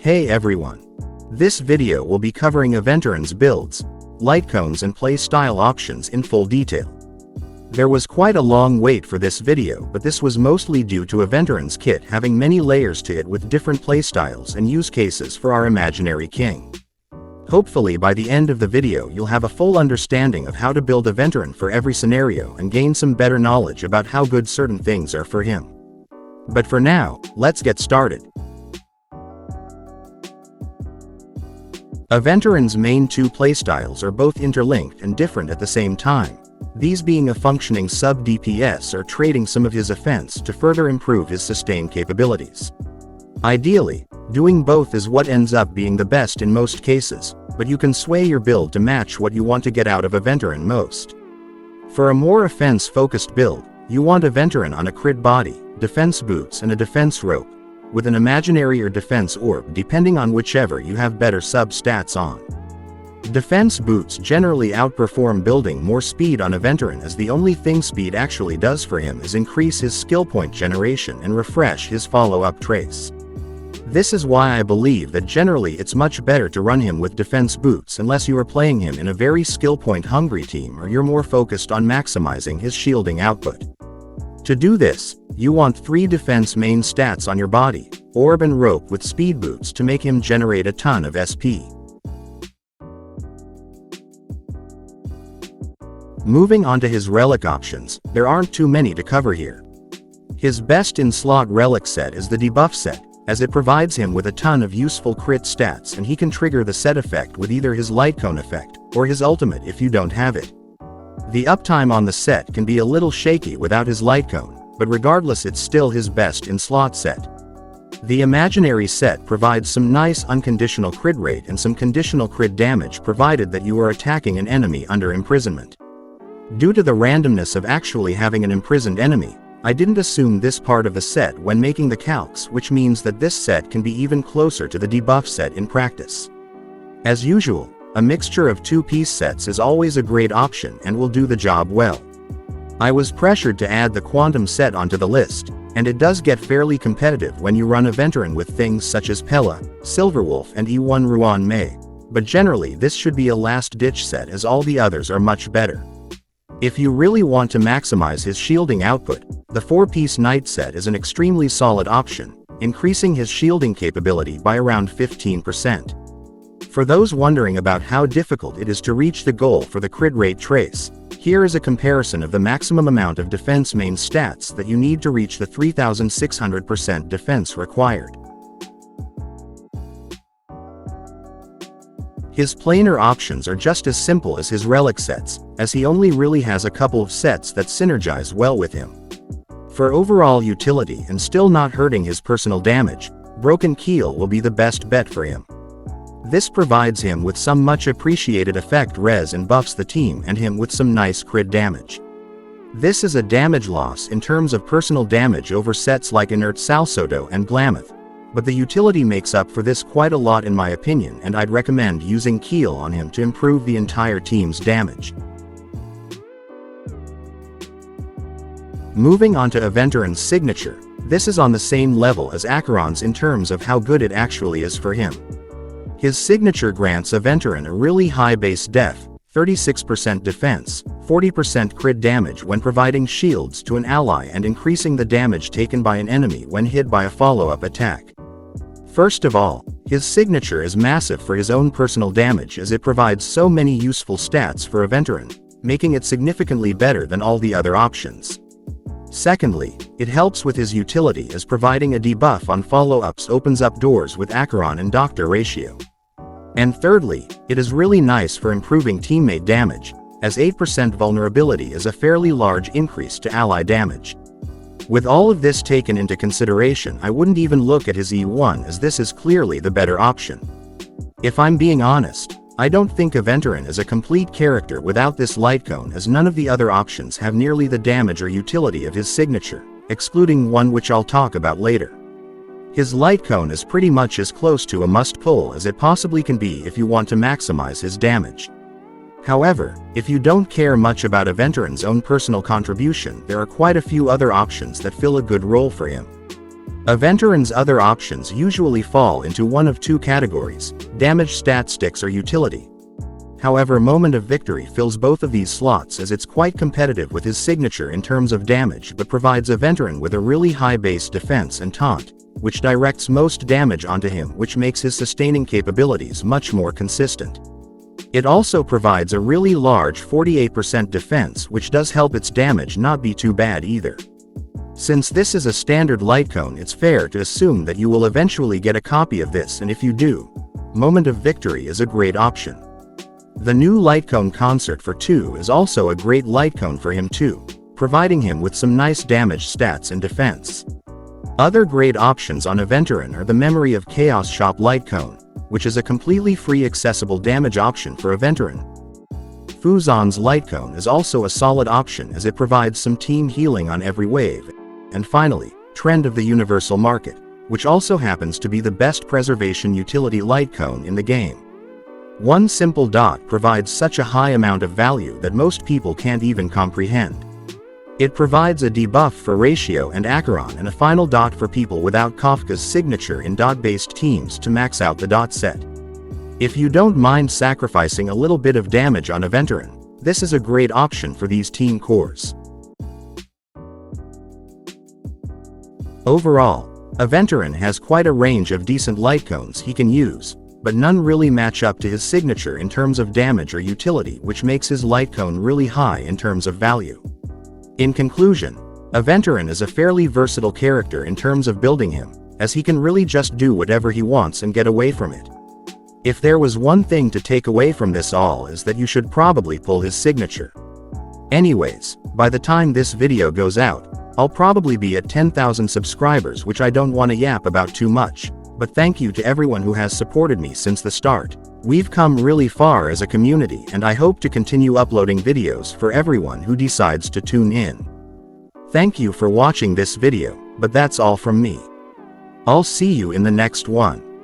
Hey everyone! This video will be covering Aventurine's builds, Lightcones and playstyle options in full detail. There was quite a long wait for this video, but this was mostly due to Aventurine's kit having many layers to it with different playstyles and use cases for our imaginary king. Hopefully by the end of the video you'll have a full understanding of how to build Aventurine for every scenario and gain some better knowledge about how good certain things are for him. But for now, let's get started. Aventurine's main two playstyles are both interlinked and different at the same time, these being a functioning sub-DPS or trading some of his offense to further improve his sustain capabilities. Ideally, doing both is what ends up being the best in most cases, but you can sway your build to match what you want to get out of Aventurine most. For a more offense-focused build, you want Aventurine on a crit body, defense boots and a defense rope, with an imaginary or defense orb depending on whichever you have better sub-stats on. Defense boots generally outperform building more speed on Aventurine, as the only thing speed actually does for him is increase his skill point generation and refresh his follow-up trace. This is why I believe that generally it's much better to run him with defense boots unless you are playing him in a very skill point hungry team or you're more focused on maximizing his shielding output. To do this, you want 3 defense main stats on your body, orb and rope with speed boots to make him generate a ton of SP. Moving on to his relic options, there aren't too many to cover here. His best in slot relic set is the debuff set, as it provides him with a ton of useful crit stats and he can trigger the set effect with either his Lightcone effect, or his ultimate if you don't have it. The uptime on the set can be a little shaky without his Lightcone, but regardless it's still his best in slot set. The imaginary set provides some nice unconditional crit rate and some conditional crit damage provided that you are attacking an enemy under imprisonment. Due to the randomness of actually having an imprisoned enemy, I didn't assume this part of the set when making the calcs, which means that this set can be even closer to the debuff set in practice. As usual, a mixture of 2-piece sets is always a great option and will do the job well. I was pressured to add the quantum set onto the list, and it does get fairly competitive when you run Aventurine with things such as Pella, Silverwolf and E1 Ruan Mei, but generally this should be a last-ditch set as all the others are much better. If you really want to maximize his shielding output, the 4-piece Knight set is an extremely solid option, increasing his shielding capability by around 15%. For those wondering about how difficult it is to reach the goal for the crit rate trace, here is a comparison of the maximum amount of defense main stats that you need to reach the 3600% defense required. His planar options are just as simple as his relic sets, as he only really has a couple of sets that synergize well with him. For overall utility and still not hurting his personal damage, Broken Keel will be the best bet for him. This provides him with some much appreciated effect res and buffs the team and him with some nice crit damage. This is a damage loss in terms of personal damage over sets like Inert Salsodo and Glamoth, but the utility makes up for this quite a lot in my opinion, and I'd recommend using Keel on him to improve the entire team's damage. Moving on to Aventurine's signature, this is on the same level as Acheron's in terms of how good it actually is for him. His signature grants Aventurine a really high base def, 36% defense, 40% crit damage when providing shields to an ally and increasing the damage taken by an enemy when hit by a follow-up attack. First of all, his signature is massive for his own personal damage as it provides so many useful stats for Aventurine, making it significantly better than all the other options. Secondly, it helps with his utility as providing a debuff on follow-ups opens up doors with Acheron and Doctor ratio. And thirdly, it is really nice for improving teammate damage, as 8% vulnerability is a fairly large increase to ally damage. With all of this taken into consideration, I wouldn't even look at his E1 as this is clearly the better option. If I'm being honest, I don't think Aventurine is a complete character without this Lightcone, as none of the other options have nearly the damage or utility of his signature, excluding one which I'll talk about later. His Lightcone is pretty much as close to a must-pull as it possibly can be if you want to maximize his damage. However, if you don't care much about Aventurine's own personal contribution, there are quite a few other options that fill a good role for him. Aventurine's other options usually fall into one of two categories: damage stat sticks or utility. However, Moment of Victory fills both of these slots as it's quite competitive with his signature in terms of damage but provides Aventurine with a really high base defense and taunt, which directs most damage onto him, which makes his sustaining capabilities much more consistent. It also provides a really large 48% defense, which does help its damage not be too bad either. Since this is a standard Lightcone, it's fair to assume that you will eventually get a copy of this, and if you do, Moment of Victory is a great option. The new Lightcone Concert for 2 is also a great Lightcone for him too, providing him with some nice damage stats and defense. Other great options on Aventurine are the Memory of Chaos Shop Lightcone, which is a completely free accessible damage option for Aventurine. Fuzon's Lightcone is also a solid option as it provides some team healing on every wave. And finally, Trend of the Universal Market, which also happens to be the best preservation utility Lightcone in the game. One simple dot provides such a high amount of value that most people can't even comprehend. It provides a debuff for Ratio and Acheron and a final dot for people without Kafka's signature in dot-based teams to max out the dot set. If you don't mind sacrificing a little bit of damage on Aventurine, this is a great option for these team cores. Overall, Aventurine has quite a range of decent Lightcones he can use, but none really match up to his signature in terms of damage or utility, which makes his Lightcone really high in terms of value. In conclusion, Aventurine is a fairly versatile character in terms of building him, as he can really just do whatever he wants and get away from it. If there was one thing to take away from this all, is that you should probably pull his signature. Anyways, by the time this video goes out, I'll probably be at 10,000 subscribers, which I don't want to yap about too much, but thank you to everyone who has supported me since the start. We've come really far as a community, and I hope to continue uploading videos for everyone who decides to tune in. Thank you for watching this video, but that's all from me. I'll see you in the next one.